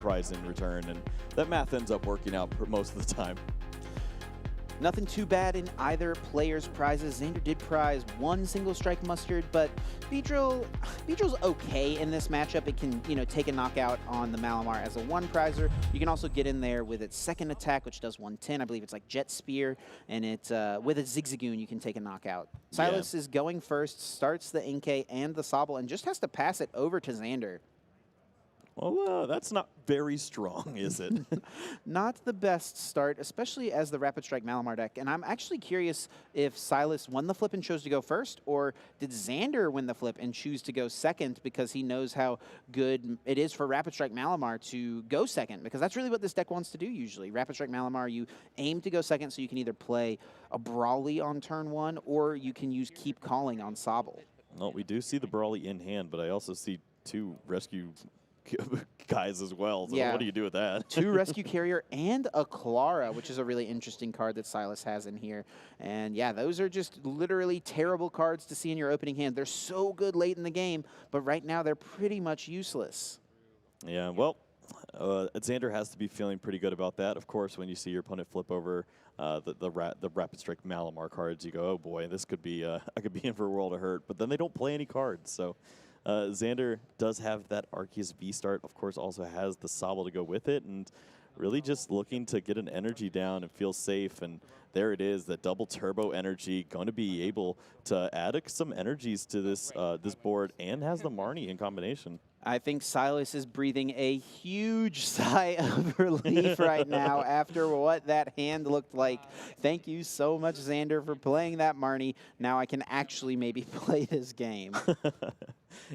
prize in return, and that math ends up working out most of the time. Nothing too bad in either player's prizes. Xander did prize one single strike mustard, but Beedrill's okay in this matchup. It can, take a knockout on the Malamar as a one prizer. You can also get in there with its second attack, which does 110. I believe it's like Jet Spear, and it with a Zigzagoon, you can take a knockout. Silas is going first, starts the Inkay and the Sobble, and just has to pass it over to Xander. Well, that's not very strong, is it? Not the best start, especially as the Rapid Strike Malamar deck. And I'm actually curious if Silas won the flip and chose to go first, or did Xander win the flip and choose to go second because he knows how good it is for Rapid Strike Malamar to go second, because that's really what this deck wants to do usually. Rapid Strike Malamar, you aim to go second so you can either play a Brawly on turn one, or you can use Keep Calling on Sobble. Well, we do see the Brawly in hand, but I also see two rescue guys as well. So what do you do with that? Two Rescue Carrier and a Clara, which is a really interesting card that Silas has in here. And yeah, those are just literally terrible cards to see in your opening hand. They're so good late in the game, but right now they're pretty much useless. Yeah, well, Xander has to be feeling pretty good about that. Of course, when you see your opponent flip over the Rapid Strike Malamar cards, you go, oh boy, this could be I could be in for a world of hurt. But then they don't play any cards, so. Xander does have that Arceus V start, of course, also has the Sobble to go with it, and really just looking to get an energy down and feel safe. And there it is, that double turbo energy, going to be able to add some energies to this this board, and has the Marnie in combination. I think Silas is breathing a huge sigh of relief right now after what that hand looked like. Thank you so much, Xander, for playing that Marnie. Now I can actually maybe play this game.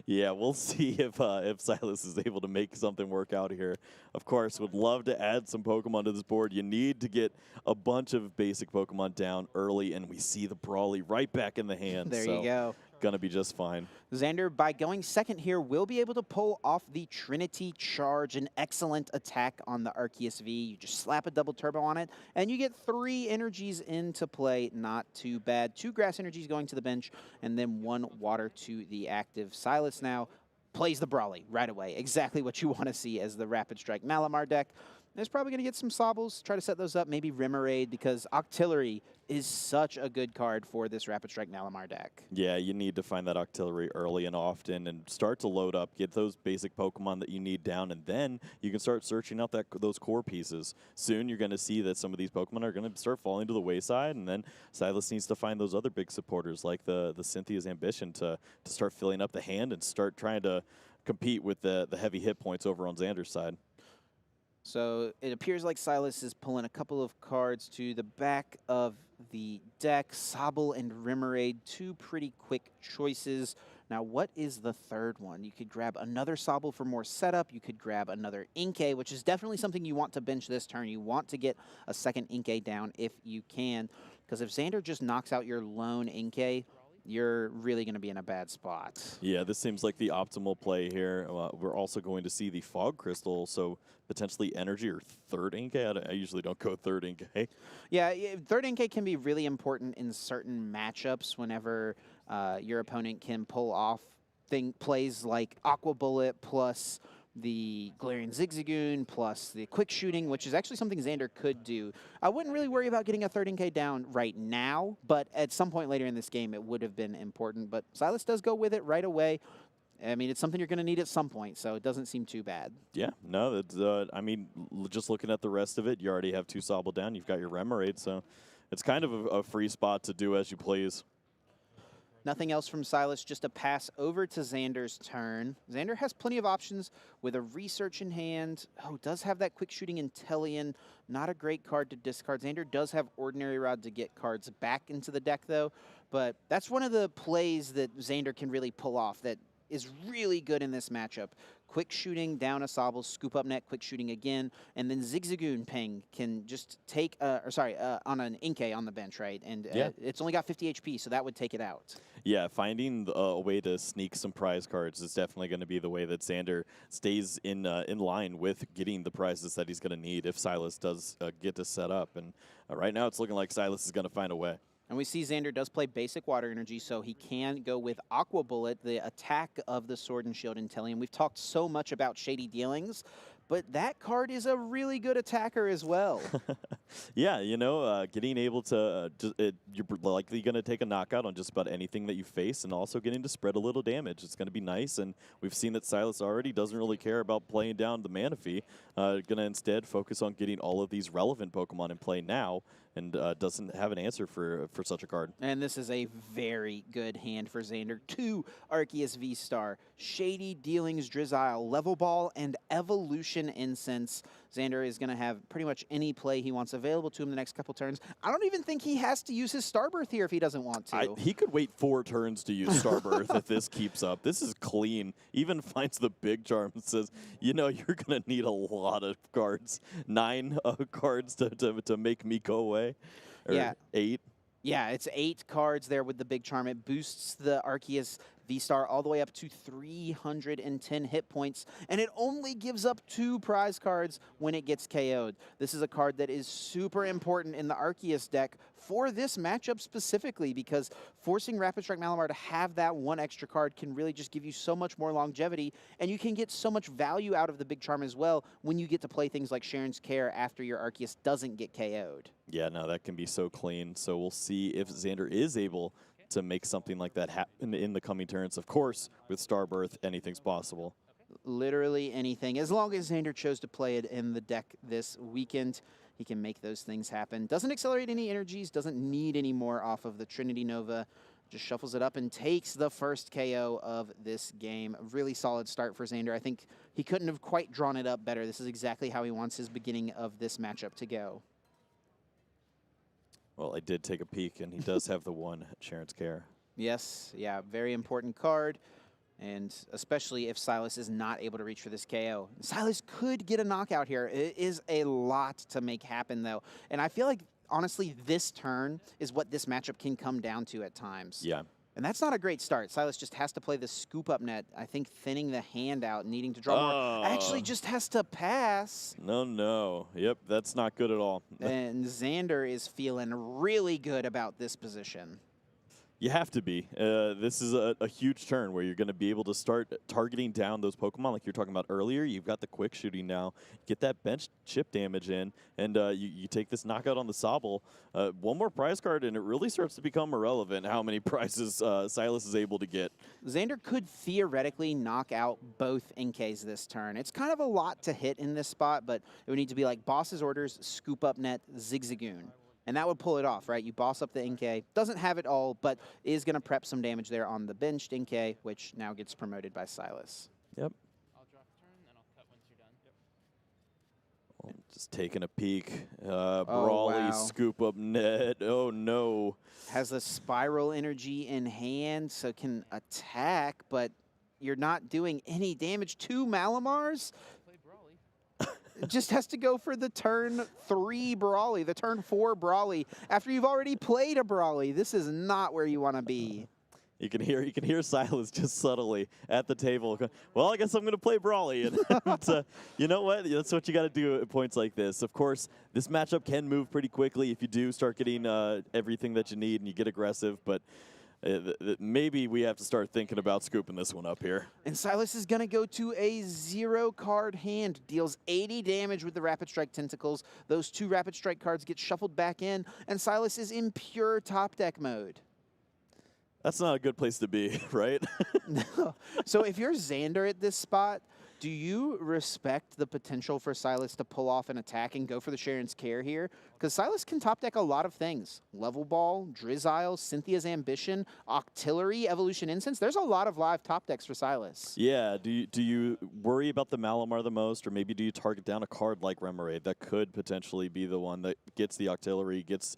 Yeah, we'll see if Silas is able to make something work out here. Of course, would love to add some Pokemon to this board. You need to get a bunch of basic Pokemon down early, and we see the Brawly right back in the hand. There you go. Gonna be just fine. Xander, by going second here, will be able to pull off the Trinity Charge, an excellent attack on the Arceus V. You just slap a double turbo on it, and you get 3 energies into play. Not too bad. 2 grass energies going to the bench, and then 1 water to the active. Silas now plays the Brawly right away. Exactly what you want to see as the Rapid Strike Malamar deck. There's probably going to get some Sobbles, try to set those up, maybe Remoraid, because Octillery is such a good card for this Rapid Strike Malamar deck. Yeah, you need to find that Octillery early and often and start to load up, get those basic Pokemon that you need down, and then you can start searching out those core pieces. Soon you're going to see that some of these Pokemon are going to start falling to the wayside, and then Silas needs to find those other big supporters like the Cynthia's Ambition to start filling up the hand and start trying to compete with the heavy hit points over on Xander's side. So it appears like Silas is pulling a couple of cards to the back of the deck. Sobble and Remoraid, 2 pretty quick choices. Now, what is the third one? You could grab another Sobble for more setup. You could grab another Inkay, which is definitely something you want to bench this turn. You want to get a second Inkay down if you can, because if Xander just knocks out your lone Inkay, you're really going to be in a bad spot. Yeah, this seems like the optimal play here. We're also going to see the Fog Crystal, so potentially Energy or third Inkay. I usually don't go third Inkay. Yeah, third Inkay can be really important in certain matchups whenever your opponent can pull off plays like Aqua Bullet plus the Galarian Zigzagoon plus the quick shooting, which is actually something Xander could do. I wouldn't really worry about getting a third Inkay down right now, but at some point later in this game, it would have been important. But Silas does go with it right away. I mean, it's something you're going to need at some point, so it doesn't seem too bad. Yeah, no, that's, I mean, just looking at the rest of it, you already have 2 Sobble down. You've got your Remoraid, so it's kind of a free spot to do as you please. Nothing else from Silas, just a pass over to Xander's turn. Xander has plenty of options with a Research in hand. Oh, does have that quick shooting Intellion. Not a great card to discard. Xander does have Ordinary Rod to get cards back into the deck, though. But that's one of the plays that Xander can really pull off that is really good in this matchup. Quick shooting down a Sobble, scoop up net, quick shooting again, and then Zigzagoon Ping can just take, on an Inkay on the bench, right? And it's only got 50 HP, so that would take it out. Yeah, finding a way to sneak some prize cards is definitely going to be the way that Xander stays in line with getting the prizes that he's going to need if Silas does get to set up. And right now it's looking like Silas is going to find a way. And we see Xander does play basic water energy, so he can go with Aqua Bullet, the attack of the Sword and Shield Intellion. We've talked so much about shady dealings, but that card is a really good attacker as well. Yeah, you know, getting able to, you're likely going to take a knockout on just about anything that you face, and also getting to spread a little damage. It's going to be nice, and we've seen that Silas already doesn't really care about playing down the mana fee. Going to instead focus on getting all of these relevant Pokemon in play now, and doesn't have an answer for such a card. And this is a very good hand for Xander. 2 Arceus V-Star, Shady Dealings Drizzile, Level Ball, and Evolution Incense. Xander is going to have pretty much any play he wants available to him the next couple turns. I don't even think he has to use his Starbirth here if he doesn't want to. He could wait 4 turns to use Starbirth if this keeps up. This is clean. Even finds the big charm and says, you know, you're going to need a lot of cards. 9 cards to make me go away. Or Yeah. 8. Yeah, it's 8 cards there with the big charm. It boosts the Arceus V-Star all the way up to 310 hit points, and it only gives up 2 prize cards when it gets KO'd. This is a card that is super important in the Arceus deck for this matchup specifically, because forcing Rapid Strike Malamar to have that 1 extra card can really just give you so much more longevity, and you can get so much value out of the big charm as well when you get to play things like Sharon's Care after your Arceus doesn't get KO'd. Yeah, no, that can be so clean. So we'll see if Xander is able to make something like that happen in the coming turns. Of course, with Starbirth, anything's possible. Literally anything. As long as Xander chose to play it in the deck this weekend, he can make those things happen. Doesn't accelerate any energies, doesn't need any more off of the Trinity Nova. Just shuffles it up and takes the first KO of this game. A really solid start for Xander. I think he couldn't have quite drawn it up better. This is exactly how he wants his beginning of this matchup to go. Well, I did take a peek, and he does have the 1 Sharon's Care. Yes, yeah, very important card. And especially if Silas is not able to reach for this KO. Silas could get a knockout here. It is a lot to make happen, though. And I feel like, honestly, this turn is what this matchup can come down to at times. Yeah. And that's not a great start. Silas just has to play the scoop up net. I think thinning the hand out, needing to draw more. Actually just has to pass. No. Yep, that's not good at all. And Xander is feeling really good about this position. You have to be. This is a huge turn where you're going to be able to start targeting down those Pokemon like you were talking about earlier. You've got the quick shooting now. Get that bench chip damage in, and you take this knockout on the Sobble. 1 more prize card, and it really starts to become irrelevant how many prizes Silas is able to get. Xander could theoretically knock out both NKs this turn. It's kind of a lot to hit in this spot, but it would need to be like Boss's Orders, Scoop Up Net, Zigzagoon. And that would pull it off, right? You boss up the NK. Doesn't have it all, but is going to prep some damage there on the benched NK, which now gets promoted by Silas. Yep. I'll draw the turn, and I'll cut once you're done. Yep. Well, just taking a peek. Brawly, wow. Scoop Up Net. Oh, no. Has the Spiral Energy in hand, so can attack, but you're not doing any damage to Malamars. Play Brawly. Just has to go for the turn 3 Brawly, the turn 4 Brawly, after you've already played a Brawly. This is not where you want to be. You can hear Silas just subtly at the table. Well, I guess I'm going to play Brawly. And you know what? That's what you got to do at points like this. Of course, this matchup can move pretty quickly if you do start getting everything that you need and you get aggressive. But maybe we have to start thinking about scooping this one up here. And Silas is going to go to a 0-card hand. Deals 80 damage with the Rapid Strike Tentacles. Those 2 Rapid Strike cards get shuffled back in, and Silas is in pure top deck mode. That's not a good place to be, right? No. So if you're Xander at this spot, do you respect the potential for Silas to pull off an attack and go for the Sharon's Care here? Because Silas can top deck a lot of things. Level Ball, Drizzile, Cynthia's Ambition, Octillery, Evolution Incense. There's a lot of live top decks for Silas. Yeah, do you worry about the Malamar the most, or maybe do you target down a card like Remoraid that could potentially be the one that gets the Octillery, gets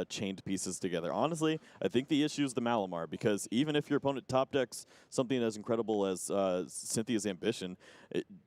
chained pieces together? Honestly, I think the issue is the Malamar, because even if your opponent top decks something as incredible as Cynthia's Ambition,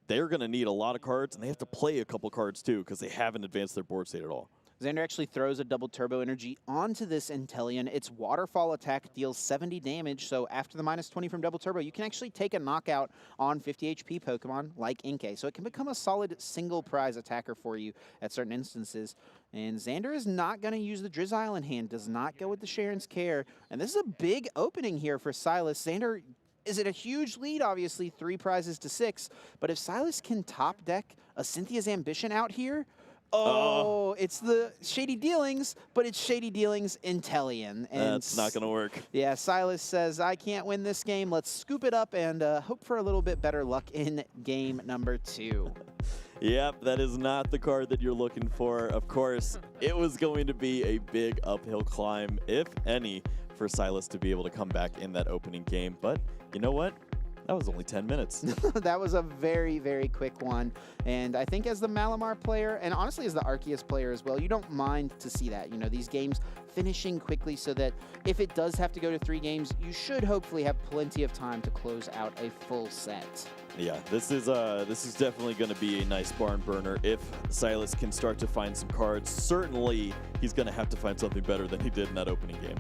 they're going to need a lot of cards, and they have to play a couple cards too, because they haven't advanced their board state at all. Xander actually throws a double turbo energy onto this Inteleon. Its waterfall attack deals 70 damage, so after the -20 from double turbo, you can actually take a knockout on 50 HP Pokemon like Inkay. So it can become a solid single prize attacker for you at certain instances. And Xander is not going to use the Drizzile in hand, does not go with the Sharon's Care. And this is a big opening here for Silas. Xander Is it a huge lead? Obviously, 3 prizes to 6. But if Silas can top deck a Cynthia's Ambition out here, oh, it's the Shady Dealings, but it's Shady Dealings Intellion. And that's not going to work. yeah, Silas says, I can't win this game. Let's scoop it up and hope for a little bit better luck in game number 2. Yep, that is not the card that you're looking for. Of course, it was going to be a big uphill climb, if any, for Silas to be able to come back in that opening game. But you know what? That was only 10 minutes. That was a very, very quick one. And I think as the Malamar player, and honestly as the Arceus player as well, you don't mind to see that. You know, these games finishing quickly so that if it does have to go to 3 games, you should hopefully have plenty of time to close out a full set. Yeah, this is definitely going to be a nice barn burner if Silas can start to find some cards. Certainly, he's going to have to find something better than he did in that opening game.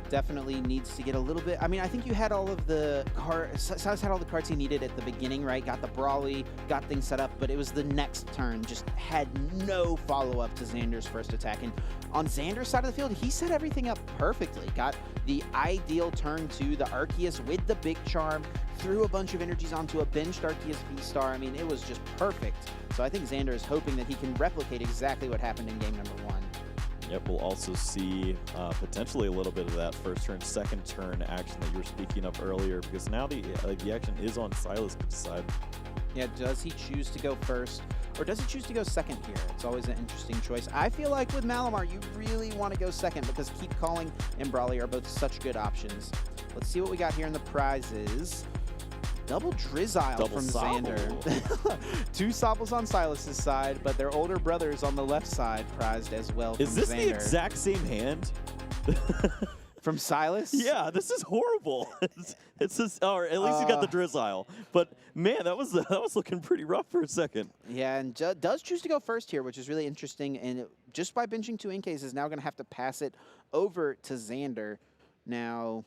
Definitely needs to get a little bit. I mean, I think you had all of the cards. Silas had all the cards he needed at the beginning, right? Got the Brawly, got things set up, but it was the next turn. Just had no follow-up to Xander's first attack. And on Xander's side of the field, he set everything up perfectly. Got the ideal turn to the Arceus with the big charm, threw a bunch of energies onto a benched Arceus V-Star. I mean, it was just perfect. So I think Xander is hoping that he can replicate exactly what happened in game number 1. Yep, we'll also see potentially a little bit of that first turn, second turn action that you were speaking of earlier, because now the action is on Silas to decide. Yeah, does he choose to go first, or does he choose to go second here? It's always an interesting choice. I feel like with Malamar, you really want to go second because Keep Calling and Brawly are both such good options. Let's see what we got here in the prizes. Double Drizzile from Xander. 2 Sobbles on Silas's side, but their older brothers on the left side prized as well. Is this Xander. the exact same hand? From Silas? Yeah, this is horrible. It's just, or at least you got the Drizzile. But man, that was looking pretty rough for a second. Yeah, and does choose to go first here, which is really interesting. And just by benching 2 Inkays is now going to have to pass it over to Xander. Now,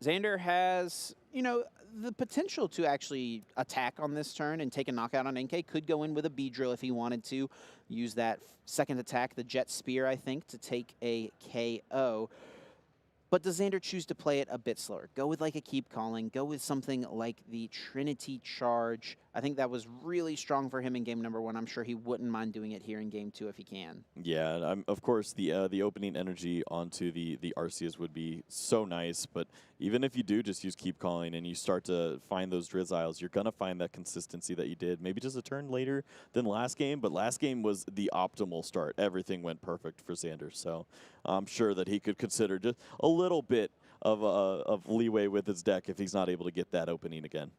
Xander has, you know, the potential to actually attack on this turn and take a knockout on NK. Could go in with a Beedrill if he wanted to. Use that second attack, the Jet Spear, I think, to take a KO. But does Xander choose to play it a bit slower? Go with like a Keep Calling. Go with something like the Trinity Charge. I think that was really strong for him in game number 1. I'm sure he wouldn't mind doing it here in game 2 if he can. Yeah, of course the opening energy onto the Arceus would be so nice, but even if you do just use Keep Calling and you start to find those Drizziles, you're gonna find that consistency that you did. Maybe just a turn later than last game, but last game was the optimal start. Everything went perfect for Xander, so I'm sure that he could consider just a little bit of leeway with his deck if he's not able to get that opening again.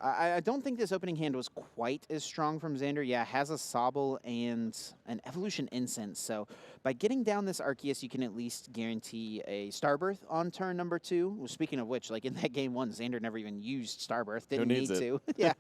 I don't think this opening hand was quite as strong from Xander. Yeah, has a Sobble and an Evolution Incense. So by getting down this Arceus, you can at least guarantee a Starbirth on turn number 2. Well, speaking of which, like in that game 1, Xander never even used Starbirth. Didn't need to. Yeah.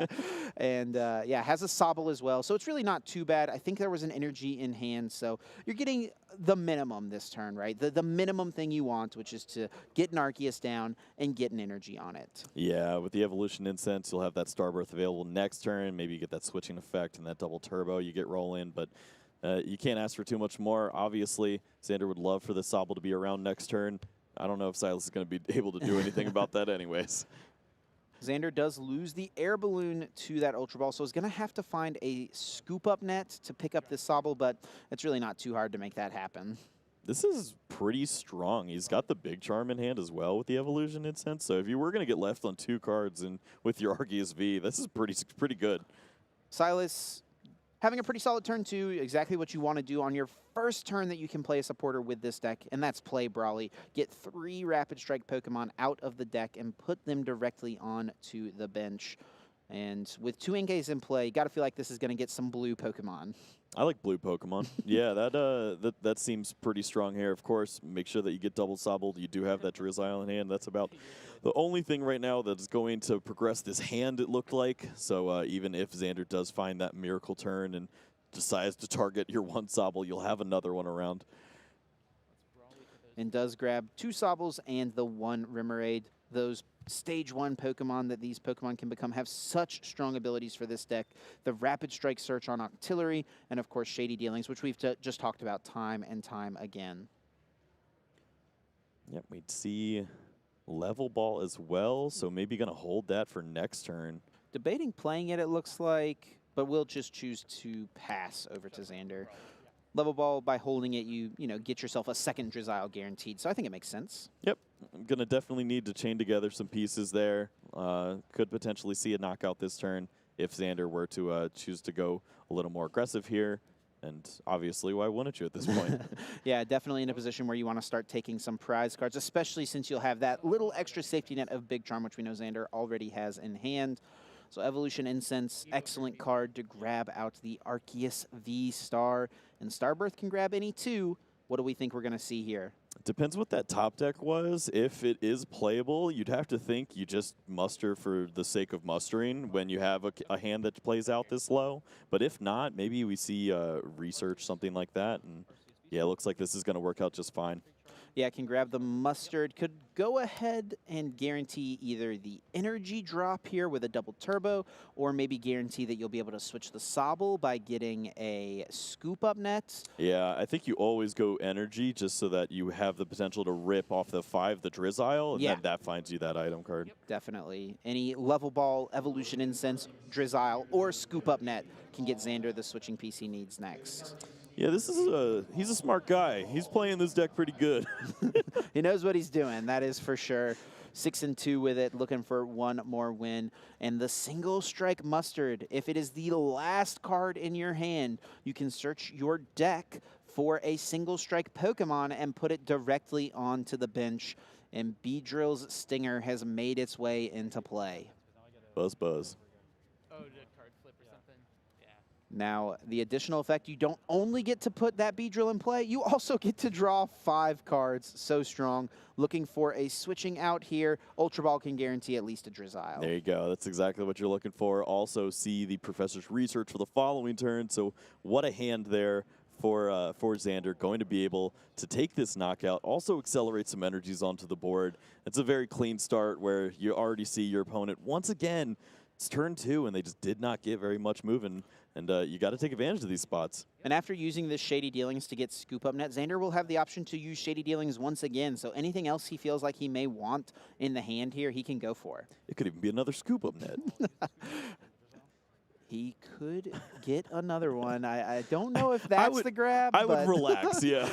And yeah, has a Sobble as well. So it's really not too bad. I think there was an energy in hand. So you're getting the minimum this turn, right? The minimum thing you want, which is to get an Arceus down and get an energy on it. Yeah, with the Evolution Incense, you'll have that Starbirth available next turn. Maybe you get that switching effect and that double turbo. You get rolling, but you can't ask for too much more. Obviously, Xander would love for the Sobble to be around next turn. I don't know if Silas is going to be able to do anything about that anyways. Xander does lose the air balloon to that Ultra Ball, so he's going to have to find a scoop-up net to pick up this Sobble, but it's really not too hard to make that happen. This is pretty strong. He's got the big charm in hand as well with the Evolution Incense, so if you were going to get left on 2 cards and with your Arceus V, this is pretty good. Silas having a pretty solid turn 2, exactly what you want to do on your first turn that you can play a supporter with this deck, and that's play Brawly. Get 3 Rapid Strike Pokemon out of the deck and put them directly onto the bench. And with 2 Inkays in play, you got to feel like this is going to get some blue Pokemon. I like blue Pokemon. Yeah, that seems pretty strong here. Of course, make sure that you get double Sobbled. You do have that Drizzile in hand. That's about the only thing right now that's going to progress this hand, it looked like. So even if Xander does find that miracle turn and decides to target your 1 Sobble, you'll have another one around. And does grab 2 Sobbles and the 1 Remoraid. Those Stage 1 Pokemon that these Pokemon can become have such strong abilities for this deck. The Rapid Strike Search on Octillery, and of course Shady Dealings, which we've just talked about time and time again. Yep, we'd see Level ball as well, so maybe going to hold that for next turn. Debating playing it, it looks like, but we'll just choose to pass over to Xander. Level ball, by holding it, you get yourself a second Drizzile guaranteed, so I think it makes sense. Yep, I'm going to definitely need to chain together some pieces there. Could potentially see a knockout this turn if Xander were to choose to go a little more aggressive here. And obviously, why wouldn't you at this point? Yeah, definitely in a position where you want to start taking some prize cards, especially since you'll have that little extra safety net of Big Charm, which we know Xander already has in hand. So Evolution Incense, excellent card to grab out the Arceus V-Star. And Starbirth can grab any two. What do we think we're going to see here? Depends what that top deck was. If it is playable, you'd have to think you just muster for the sake of mustering when you have a hand that plays out this low. But if not, maybe we see research, something like that. And yeah, it looks like this is going to work out just fine. Yeah, can grab the Mustard. Could go ahead and guarantee either the energy drop here with a double turbo, or maybe guarantee that you'll be able to switch the Sobble by getting a scoop up net. Yeah, I think you always go energy just so that you have the potential to rip off the 5, the Drizzile, and then that finds you that item card. Definitely. Any level ball, Evolution Incense, Drizzile, or scoop up net can get Xander the switching piece he needs next. Yeah, he's a smart guy. He's playing this deck pretty good. He knows what he's doing, that is for sure. 6-2 with it, looking for one more win. And the single strike Mustard, if it is the last card in your hand, you can search your deck for a single strike Pokemon and put it directly onto the bench. And Beedrill's Stinger has made its way into play. Buzz, buzz. Oh, did a card flip or something? Yeah. Now, the additional effect, you don't only get to put that Beedrill in play, you also get to draw 5 cards. So strong. Looking for a switching out here. Ultra Ball can guarantee at least a Drizzile. There you go. That's exactly what you're looking for. Also see the professor's research for the following turn. So what a hand there for Xander, going to be able to take this knockout, also accelerate some energies onto the board. It's a very clean start where you already see your opponent once again. It's turn 2, and they just did not get very much moving. And you got to take advantage of these spots. And after using this Shady Dealings to get Scoop Up Net, Xander will have the option to use Shady Dealings once again. So anything else he feels like he may want in the hand here, he can go for. It could even be another Scoop Up Net. He could get another one. I don't know if that's the grab. I would relax, yeah.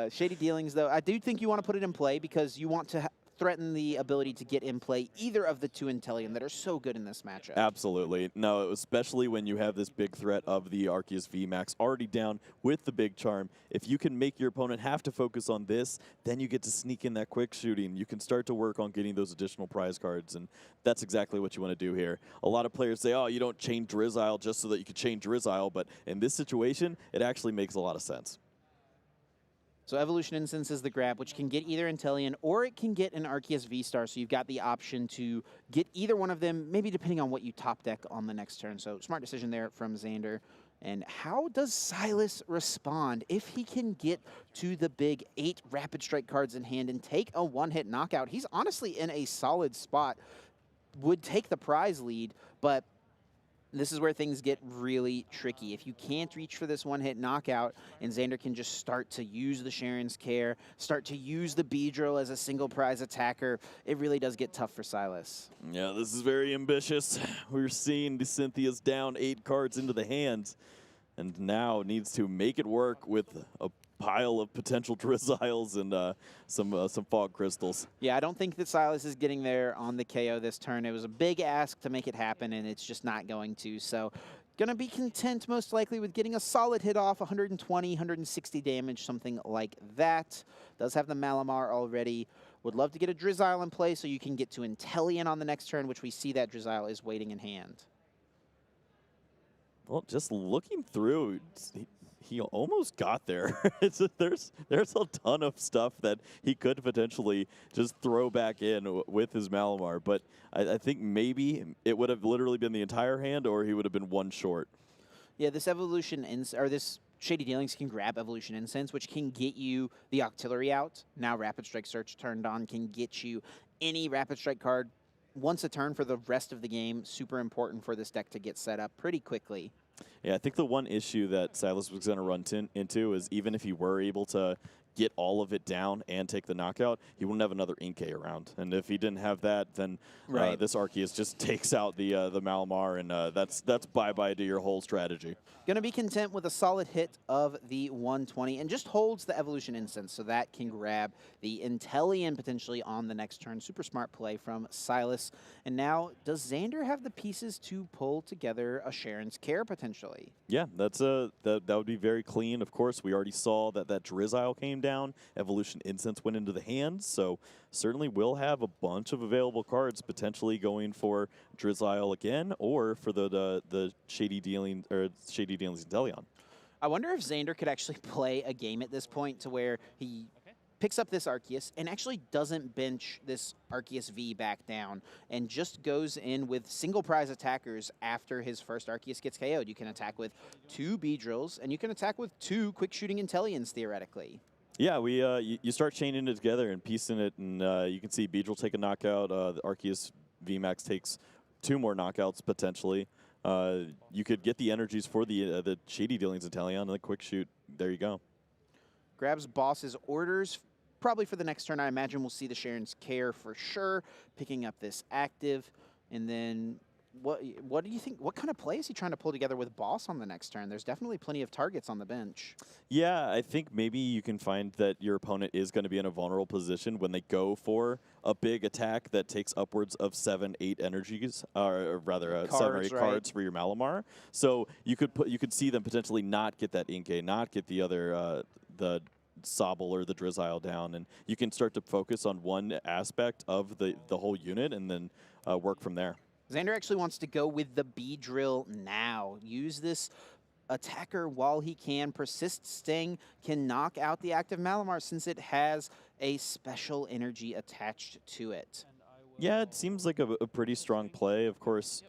Shady Dealings, though, I do think you want to put it in play because you want to threaten the ability to get in play either of the 2 Intellium that are so good in this matchup. Absolutely. No, especially when you have this big threat of the Arceus VMAX already down with the Big Charm. If you can make your opponent have to focus on this, then you get to sneak in that quick shooting. You can start to work on getting those additional prize cards, and that's exactly what you want to do here. A lot of players say, oh, you don't chain Drizzile just so that you can chain Drizzile, but in this situation, it actually makes a lot of sense. So Evolution Incense is the grab, which can get either Intellion or it can get an Arceus V-Star. So you've got the option to get either one of them, maybe depending on what you top deck on the next turn. So smart decision there from Xander. And how does Silas respond if he can get to the big 8 Rapid Strike cards in hand and take a one-hit knockout? He's honestly in a solid spot. Would take the prize lead, but this is where things get really tricky. If you can't reach for this one-hit knockout, and Xander can just start to use the Sharon's Care, start to use the Beedrill as a single prize attacker, it really does get tough for Silas. Yeah, this is very ambitious. We're seeing the Cynthia's down 8 cards into the hands, and now needs to make it work with a pile of potential Drizziles and some Fog Crystals. Yeah, I don't think that Silas is getting there on the KO this turn. It was a big ask to make it happen, and it's just not going to. So going to be content most likely with getting a solid hit off, 120, 160 damage, something like that. Does have the Malamar already. Would love to get a Drizzile in play so you can get to Intellion on the next turn, which we see that Drizzile is waiting in hand. Well, just looking through, he almost got there. There's a ton of stuff that he could potentially just throw back in with his Malamar, but I think maybe it would have literally been the entire hand, or he would have been one short. Yeah, this this Shady Dealings can grab Evolution Incense, which can get you the Octillery out. Now Rapid Strike Search turned on can get you any Rapid Strike card once a turn for the rest of the game. Super important for this deck to get set up pretty quickly. Yeah, I think the one issue that Silas was going to run into is even if he were able to get all of it down and take the knockout, he wouldn't have another Inkay around. And if he didn't have that, then this Arceus just takes out the Malamar, and that's bye-bye to your whole strategy. Going to be content with a solid hit of the 120 and just holds the Evolution Incense, so that can grab the Inteleon potentially on the next turn. Super smart play from Silas. And now, does Xander have the pieces to pull together a Sharon's Care potentially? Yeah, that would be very clean. Of course, we already saw that Drizzile came down. Evolution Incense went into the hands, so certainly will have a bunch of available cards potentially going for Drizzile again, or for the Shady Dealings Inteleon. I wonder if Xander could actually play a game at this point to where he picks up this Arceus and actually doesn't bench this Arceus V back down and just goes in with single prize attackers after his first Arceus gets KO'd. You can attack with 2 Beedrills, and you can attack with 2 quick shooting Inteleons theoretically. Yeah, you start chaining it together and piecing it, and you can see Beedrill take a knockout. The Arceus VMAX takes 2 more knockouts potentially. You could get the energies for the Shady Dealings Inteleon and the quick shoot. There you go. Grabs boss's orders. Probably for the next turn, I imagine we'll see the Sharon's Care for sure, picking up this active. And then what do you think? What kind of play is he trying to pull together with boss on the next turn? There's definitely plenty of targets on the bench. Yeah, I think maybe you can find that your opponent is going to be in a vulnerable position when they go for a big attack that takes upwards of 7, 8 energies, or rather 7 or 8 cards for your Malamar. So you could see them potentially not get that Inkay, not get the other the Sobble or the Drizzile down, and you can start to focus on one aspect of the whole unit and then work from there. Xander actually wants to go with the Beedrill now. Use this attacker while he can. Persist Sting can knock out the active Malamar since it has a special energy attached to it. Yeah, it seems like a pretty strong play. Of course,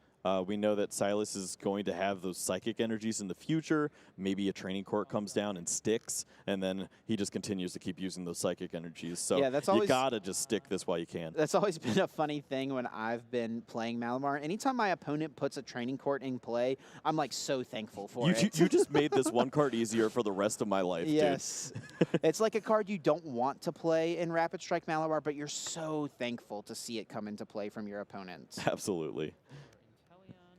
we know that Silas is going to have those psychic energies in the future. Maybe a training court comes down and sticks, and then he just continues to keep using those psychic energies. So yeah, that's always, you gotta just stick this while you can. That's always been a funny thing when I've been playing Malamar. Anytime my opponent puts a training court in play, I'm like so thankful for it. You just made this one card easier for the rest of my life, yes. Dude. It's like a card you don't want to play in Rapid Strike Malamar, but you're so thankful to see it come into play from your opponent. Absolutely.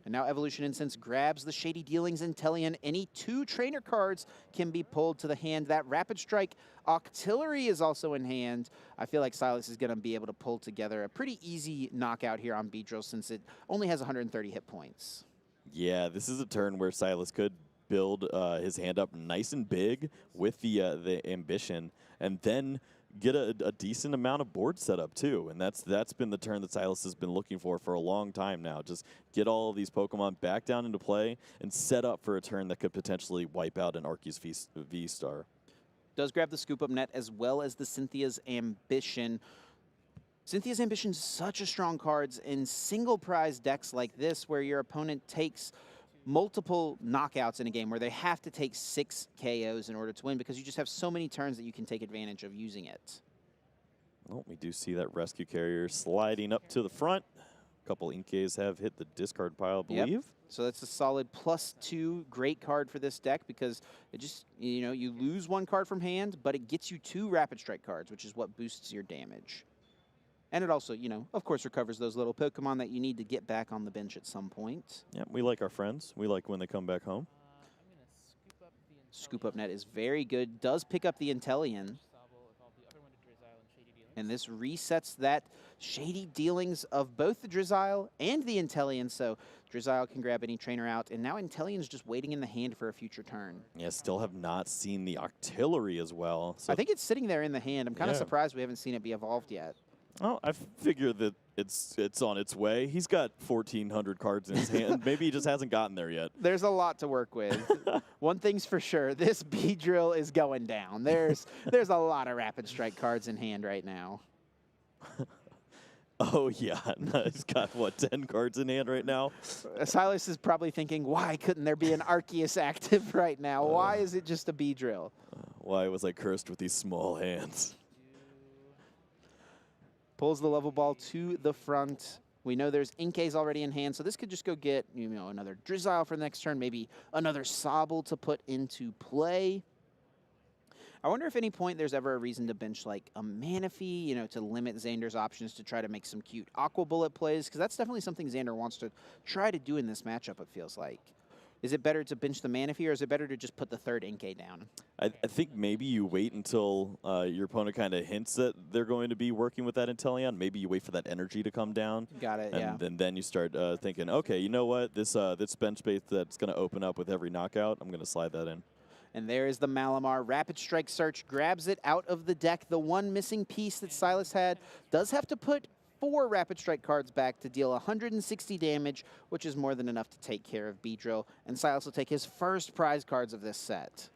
And now Evolution Incense grabs the Shady Dealings Inteleon. Any 2 trainer cards can be pulled to the hand. That Rapid Strike Octillery is also in hand. I feel like Silas is going to be able to pull together a pretty easy knockout here on Beedrill since it only has 130 hit points. Yeah, this is a turn where Silas could build his hand up nice and big with the ambition, and then get a decent amount of board setup too, and that's been the turn that Silas has been looking for a long time now. Just get all of these Pokemon back down into play and set up for a turn that could potentially wipe out an Arceus V-Star. Does grab the Scoop Up Net as well as the Cynthia's Ambition. Cynthia's Ambition is such a strong card in single prize decks like this where your opponent takes multiple knockouts in a game where they have to take 6 KOs in order to win because you just have so many turns that you can take advantage of using it. Well, we do see that Rescue Carrier sliding up to the front. A couple Inkays have hit the discard pile, I believe. Yep. So that's a solid +2 great card for this deck because it just, you lose 1 card from hand, but it gets you 2 Rapid Strike cards, which is what boosts your damage. And it also, of course, recovers those little Pokemon that you need to get back on the bench at some point. Yeah, we like our friends. We like when they come back home. I'm going to scoop up the Scoop Up Net is very good. Does pick up the Inteleon. And this resets that Shady Dealings of both the Drizzile and the Inteleon. So Drizzile can grab any trainer out. And now Inteleon's just waiting in the hand for a future turn. Yeah, still have not seen the Octillery as well. So I think it's sitting there in the hand. I'm kind of surprised we haven't seen it be evolved yet. Oh, I figure that it's on its way. He's got 1,400 cards in his hand. Maybe he just hasn't gotten there yet. There's a lot to work with. One thing's for sure, this Beedrill is going down. There's a lot of Rapid Strike cards in hand right now. Oh, yeah. He's got, 10 cards in hand right now? Silas is probably thinking, why couldn't there be an Arceus active right now? Why is it just a Beedrill? Why was I cursed with these small hands? Pulls the level ball to the front. We know there's Inkays already in hand, so this could just go get another Drizzile for the next turn, maybe another Sobble to put into play. I wonder if any point there's ever a reason to bench like a Manaphy, you know, to limit Xander's options to try to make some cute Aqua Bullet plays, because that's definitely something Xander wants to try to do in this matchup, it feels like. Is it better to bench the Manaphy, or is it better to just put the third Inkay down? I think maybe you wait until your opponent kind of hints that they're going to be working with that Inteleon. Maybe you wait for that energy to come down. Got it, and yeah. then you start thinking, okay, you know what? This bench space that's going to open up with every knockout, I'm going to slide that in. And there is the Malamar. Rapid Strike Search grabs it out of the deck. The one missing piece that Silas had does have to put 4 Rapid Strike cards back to deal 160 damage, which is more than enough to take care of Beedrill. And Silas will take his first prize cards of this set.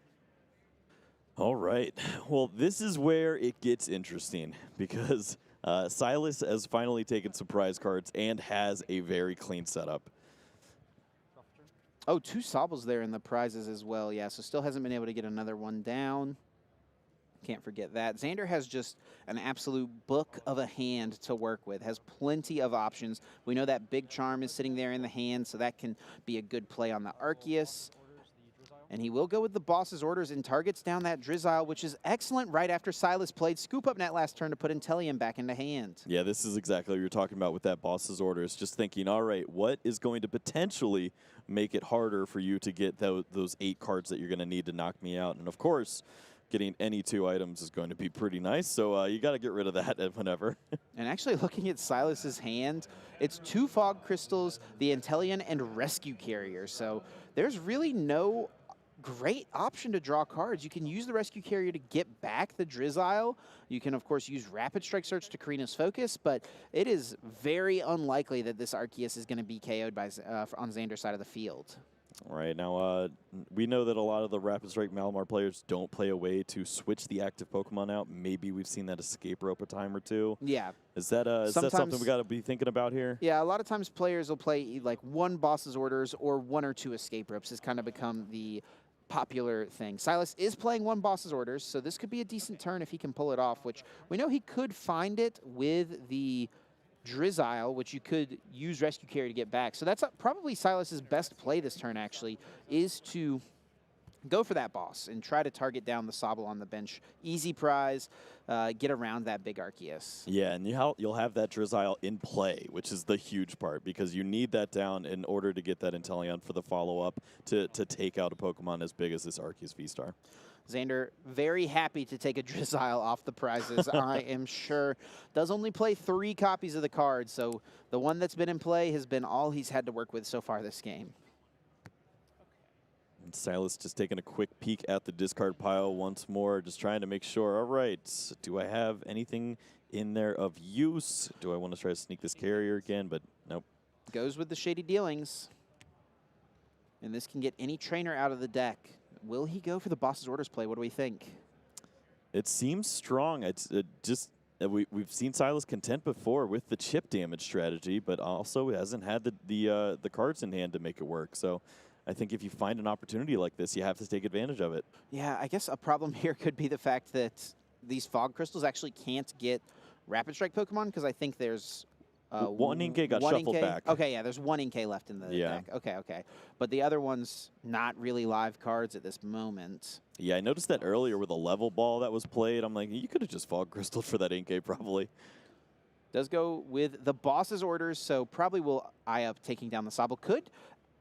All right. Well, this is where it gets interesting because Silas has finally taken some prize cards and has a very clean setup. Oh, 2 Sobbles there in the prizes as well. Yeah, so still hasn't been able to get another one down. Can't forget that. Xander has just an absolute book of a hand to work with, has plenty of options. We know that Big Charm is sitting there in the hand, so that can be a good play on the Arceus. And he will go with the boss's orders and targets down that Drizzile, which is excellent right after Silas played Scoop Up Net last turn to put Inteleon back into hand. Yeah, this is exactly what you're talking about with that boss's orders. Just thinking, all right, what is going to potentially make it harder for you to get those 8 cards that you're going to need to knock me out? And of course, getting any 2 items is going to be pretty nice. So you got to get rid of that whenever. And actually looking at Silas's hand, it's 2 Fog Crystals, the Inteleon, and Rescue Carrier. So there's really no great option to draw cards. You can use the Rescue Carrier to get back the Drizzile. You can, of course, use Rapid Strike Search to Karina's Focus, but it is very unlikely that this Arceus is going to be KO'd by, on Xander's side of the field. Right now, we know that a lot of the Rapid Strike Malamar players don't play a way to switch the active Pokemon out. Maybe we've seen that escape rope a time or 2. Yeah. Is that something we got to be thinking about here? Yeah, a lot of times players will play like 1 boss's orders or 1 or 2 escape ropes. Has kind of become the popular thing. Silas is playing 1 boss's orders, so this could be a decent turn if he can pull it off, which we know he could find it with the Drizzile, which you could use Rescue Carrier to get back. So that's probably Silas's best play this turn, actually, is to go for that boss and try to target down the Sobble on the bench. Easy prize, get around that big Arceus. Yeah, and you'll have that Drizzile in play, which is the huge part, because you need that down in order to get that Inteleon for the follow-up to take out a Pokemon as big as this Arceus V-Star. Xander, very happy to take a Drizzile off the prizes, I am sure. Does only play 3 copies of the card, so the one that's been in play has been all he's had to work with so far this game. And Silas just taking a quick peek at the discard pile once more, just trying to make sure, all right, do I have anything in there of use? Do I want to try to sneak this carrier again? But nope. Goes with the Shady Dealings. And this can get any trainer out of the deck. Will he go for the boss's orders play? What do we think? It seems strong. We've seen Silas content before with the chip damage strategy, but also hasn't had the cards in hand to make it work. So I think if you find an opportunity like this, you have to take advantage of it. Yeah, I guess a problem here could be the fact that these Fog Crystals actually can't get Rapid Strike Pokemon, because I think there's... one Inkay got shuffled back. Okay, yeah, there's 1 Inkay left in the deck. Okay. But the other one's not really live cards at this moment. Yeah, I noticed that earlier with a level ball that was played. I'm like, you could have just Fog Crystaled for that Inkay probably. Does go with the boss's orders, so probably will eye up taking down the Sobble. Could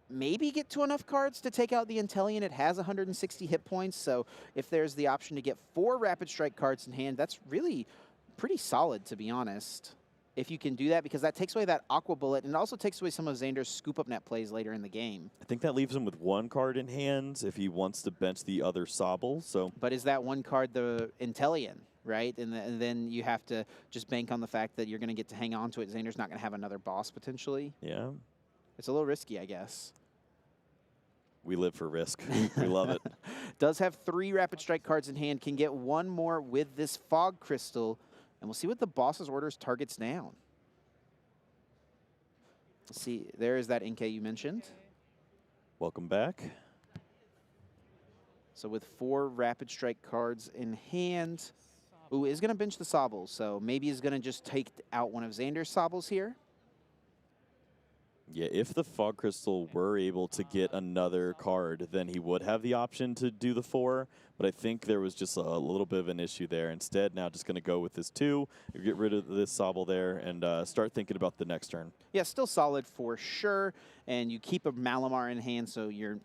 maybe get to enough cards to take out the Inteleon. It has 160 hit points, so if there's the option to get 4 Rapid Strike cards in hand, that's really pretty solid, to be honest. If you can do that, because that takes away that Aqua Bullet, and it also takes away some of Xander's Scoop Up Net plays later in the game. I think that leaves him with 1 card in hand if he wants to bench the other Sobble. So, but is that 1 card the Inteleon, right? And then you have to just bank on the fact that you're going to get to hang on to it. Xander's not going to have another boss potentially. Yeah. It's a little risky, I guess. We live for risk. We love it. Does have 3 Rapid Strike cards in hand, can get 1 more with this Fog Crystal. And we'll see what the boss's orders targets down. Let's see, there is that Inkay you mentioned. Welcome back. So with 4 Rapid Strike cards in hand, ooh, is going to bench the Sobble. So maybe he's going to just take out one of Xander's Sobbles here. Yeah, if the Fog Crystal were able to get another card, then he would have the option to do the 4, but I think there was just a little bit of an issue there. Instead, now just going to go with this 2, get rid of this Sobble there, and start thinking about the next turn. Yeah, still solid for sure, and you keep a Malamar in hand, so you're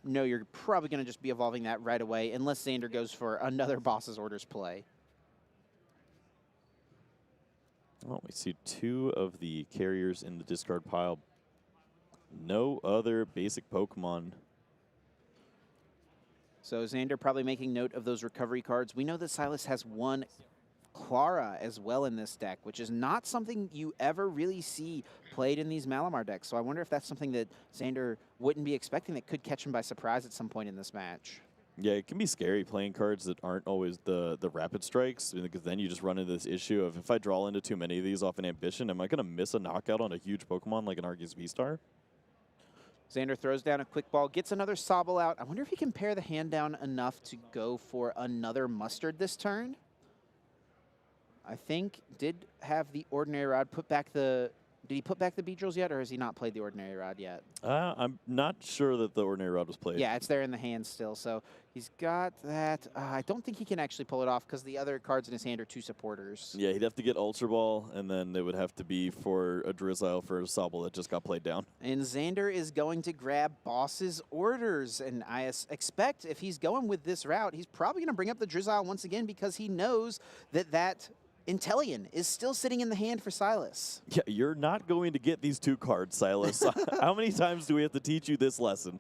probably going to just be evolving that right away, unless Xander goes for another Boss's Orders play. Well, we see 2 of the carriers in the discard pile. No other basic Pokemon. So Xander probably making note of those recovery cards. We know that Silas has 1 Clara as well in this deck, which is not something you ever really see played in these Malamar decks. So I wonder if that's something that Xander wouldn't be expecting that could catch him by surprise at some point in this match. Yeah, it can be scary playing cards that aren't always the rapid strikes, because then you just run into this issue of, if I draw into too many of these off an Ambition, am I going to miss a knockout on a huge Pokemon like an Arceus V-Star? Xander throws down a quick ball, gets another Sobble out. I wonder if he can pare the hand down enough to go for another Mustard this turn. I think did have the Ordinary Rod put back the... Did he put back the Beedrills yet, or has he not played the Ordinary Rod yet? I'm not sure that the Ordinary Rod was played. Yeah, it's there in the hand still, so he's got that. I don't think he can actually pull it off because the other cards in his hand are 2 supporters. Yeah, he'd have to get Ultra Ball, and then it would have to be for a Drizzile for a Sobble that just got played down. And Xander is going to grab Boss's Orders, and I expect if he's going with this route, he's probably going to bring up the Drizzile once again because he knows that Inteleon is still sitting in the hand for Silas. Yeah, you're not going to get these 2 cards, Silas. How many times do we have to teach you this lesson?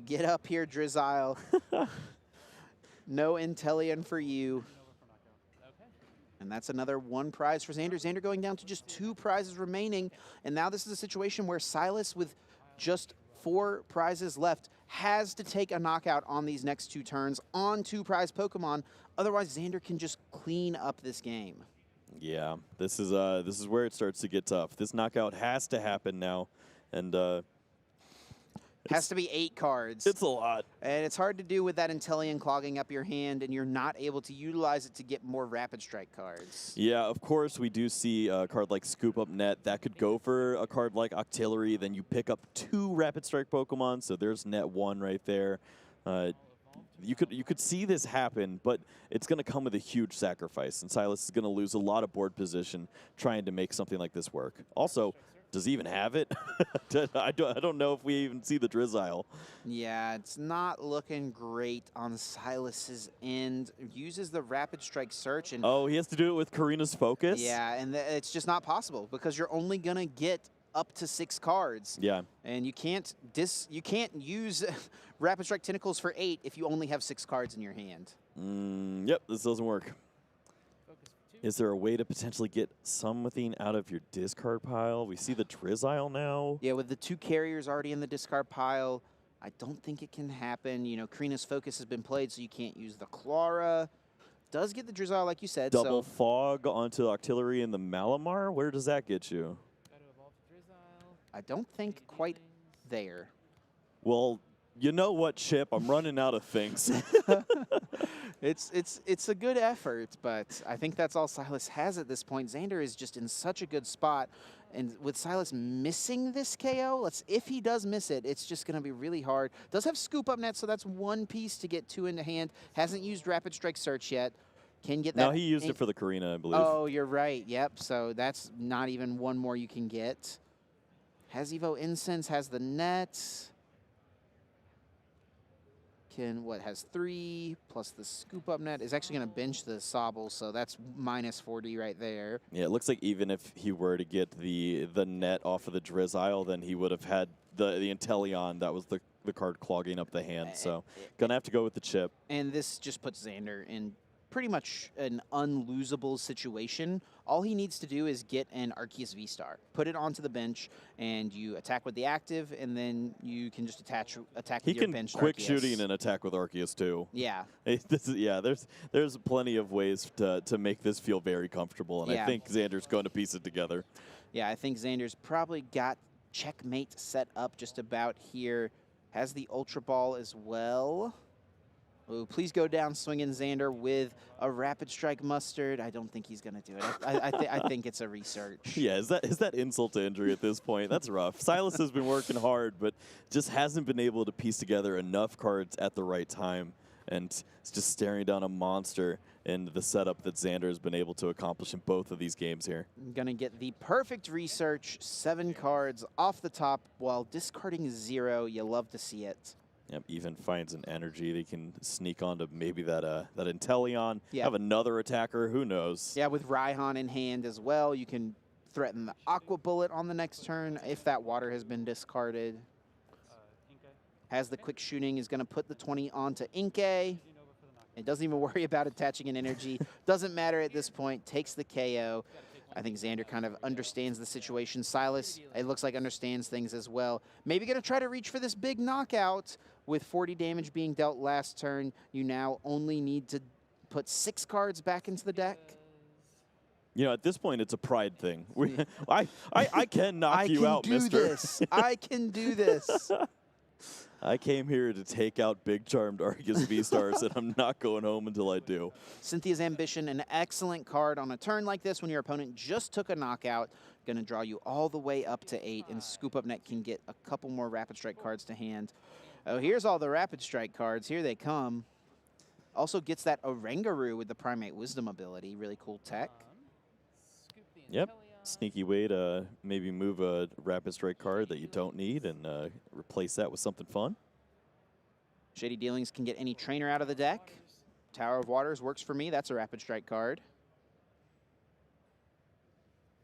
Get up here, Drizzile. No Inteleon for you. And that's another 1 prize for Xander. Xander going down to just 2 prizes remaining. And now this is a situation where Silas, with just 4 prizes left, has to take a knockout on these next 2 turns on 2 prize Pokemon. Otherwise, Xander can just clean up this game. Yeah, this is where it starts to get tough. This knockout has to happen now, and has to be 8 cards. It's a lot. And it's hard to do with that Inteleon clogging up your hand, and you're not able to utilize it to get more Rapid Strike cards. Yeah, of course, we do see a card like Scoop Up Net. That could go for a card like Octillery. Then you pick up 2 Rapid Strike Pokemon, so there's Net 1 right there. You could see this happen, but it's going to come with a huge sacrifice, and Silas is going to lose a lot of board position trying to make something like this work. Also, does he even have it? I don't know if we even see the Drizzile. Yeah, it's not looking great on Silas's end. Uses the Rapid Strike Search. And oh, he has to do it with Karina's Focus? Yeah, and it's just not possible because you're only going to get up to 6 cards. Yeah. And you can't use Rapid Strike Tentacles for 8 if you only have 6 cards in your hand. Yep, this doesn't work. Is there a way to potentially get something out of your discard pile? We see the Drizzile now. Yeah, with the 2 carriers already in the discard pile, I don't think it can happen. You know, Karina's Focus has been played, so you can't use the Clara. Does get the Drizzile, like you said. Double Fog onto Octillery and the Malamar? Where does that get you? I don't think quite there. Well, you know what, Chip? I'm running out of things. It's a good effort, but I think that's all Silas has at this point. Xander is just in such a good spot, and with Silas missing this KO, if he does miss it, it's just going to be really hard. Does have Scoop Up Net, so that's 1 piece to get 2 into hand. Hasn't used Rapid Strike Search yet. Can get that. No, he used it for the Karina, I believe. Oh, you're right. Yep. So that's not even 1 more you can get. Has Evo Incense, has the net. Has 3 plus the Scoop Up Net. Is actually going to bench the Sobble, so that's minus 40 right there. Yeah, it looks like even if he were to get the net off of the Drizzile, then he would have had the Inteleon. That was the card clogging up the hand. So gonna have to go with the chip. And this just puts Xander in pretty much an unlosable situation. All he needs to do is get an Arceus V-Star, put it onto the bench, and you attack with the active, and then you can just attack with your bench. He can quick Arceus. shooting and attack with Arceus too. Yeah. There's plenty of ways to make this feel very comfortable, and yeah. I think Xander's going to piece it together. Yeah, I think Xander's probably got checkmate set up just about here. Has the Ultra Ball as well. Oh, please go down swinging, Xander, with a Rapid Strike Mustard. I don't think he's going to do it. I think it's a research. Yeah, is that insult to injury at this point? That's rough. Silas has been working hard, but just hasn't been able to piece together enough cards at the right time. And it's just staring down a monster in the setup that Xander has been able to accomplish in both of these games here. Going to get the perfect research, 7 cards off the top while discarding 0. You love to see it. Yep, even finds an energy they can sneak onto maybe that Inteleon. Yeah. Have another attacker, who knows? Yeah, with Raihan in hand as well, you can threaten the Aqua Bullet on the next turn if that water has been discarded. Has the quick shooting, is going to put the 20 onto Inkay. It doesn't even worry about attaching an energy. Doesn't matter at this point, takes the KO. I think Xander kind of understands the situation. Silas, it looks like, understands things as well. Maybe going to try to reach for this big knockout. With 40 damage being dealt last turn, you now only need to put 6 cards back into the deck. You know, at this point, it's a pride thing. I can knock you out, mister. I can do this. I came here to take out Big Charmed Arceus V-Stars, and I'm not going home until I do. Cynthia's Ambition, an excellent card on a turn like this when your opponent just took a knockout. Going to draw you all the way up to 8, and Scoop Up Net can get a couple more Rapid Strike cards to hand. Oh, here's all the Rapid Strike cards. Here they come. Also gets that Oranguru with the Primate Wisdom ability. Really cool tech. Yep. Sneaky way to maybe move a Rapid Strike card that you don't need and replace that with something fun. Shady Dealings can get any trainer out of the deck. Tower of Waters works for me. That's a Rapid Strike card.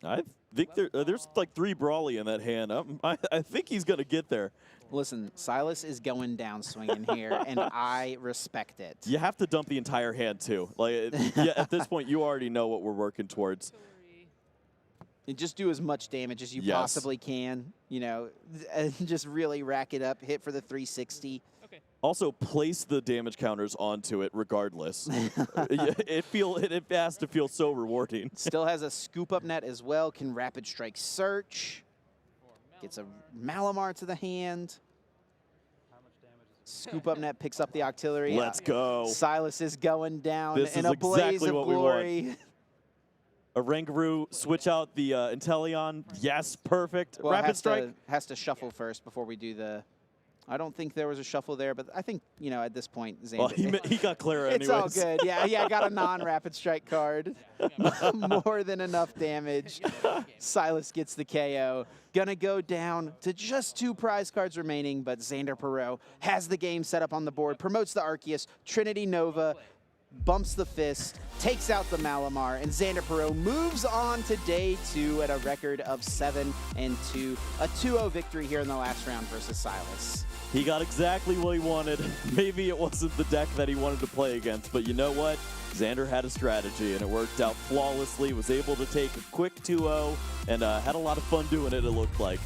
I think there's like 3 Brawly in that hand. I think he's going to get there. Listen, Silas is going down swinging here, and I respect it. You have to dump the entire hand, too. Like, yeah, at this point, you already know what we're working towards. And just do as much damage as you possibly can, you know, and just really rack it up, hit for the 360. Okay. Also, place the damage counters onto it regardless. It has to feel so rewarding. Still has a Scoop Up Net as well, can Rapid Strike Search. Gets a Malamar to the hand. Scoop Up Net picks up the Octillery. Let's go. Silas is going down This in is a blaze exactly of what we glory. want. Oranguru, switch out the Inteleon. Yes, perfect. Well, Rapid Strike. Has to shuffle first before we do the... I don't think there was a shuffle there, but I think, you know, at this point, Xander... Well, he got Clara anyways. It's all good. Yeah, I got a non-Rapid Strike card. More than enough damage. Silas gets the KO. Gonna go down to just 2 prize cards remaining, but Xander Perot has the game set up on the board, promotes the Arceus, Trinity Nova, bumps the fist, takes out the Malamar, and Xander Perot moves on to day 2 at a record of 7-2. A 2-0 victory here in the last round versus Silas. He got exactly what he wanted. Maybe it wasn't the deck that he wanted to play against, but you know what? Xander had a strategy, and it worked out flawlessly. Was able to take a quick 2-0, and had a lot of fun doing it, it looked like.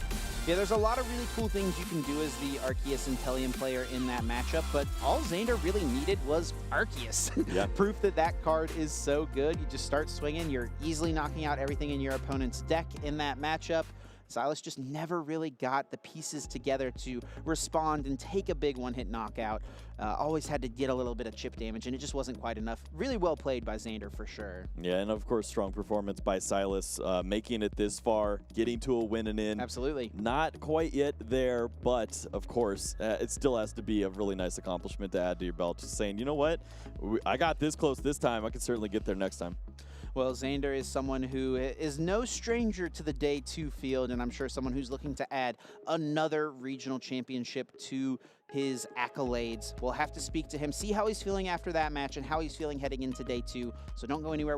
Yeah, there's a lot of really cool things you can do as the Arceus Inteleon player in that matchup, but all Xander really needed was Arceus. Yeah. Proof that that card is so good. You just start swinging, you're easily knocking out everything in your opponent's deck in that matchup. Silas just never really got the pieces together to respond and take a big one-hit knockout. Always had to get a little bit of chip damage, and it just wasn't quite enough. Really well played by Xander for sure. Yeah, and of course, strong performance by Silas, making it this far, getting to a win and in. Absolutely. Not quite yet there, but of course, it still has to be a really nice accomplishment to add to your belt. Just saying, you know what? I got this close this time. I can certainly get there next time. Well, Xander is someone who is no stranger to the Day 2 field, and I'm sure someone who's looking to add another regional championship to his accolades. We'll have to speak to him, see how he's feeling after that match and how he's feeling heading into Day 2. So don't go anywhere. We'll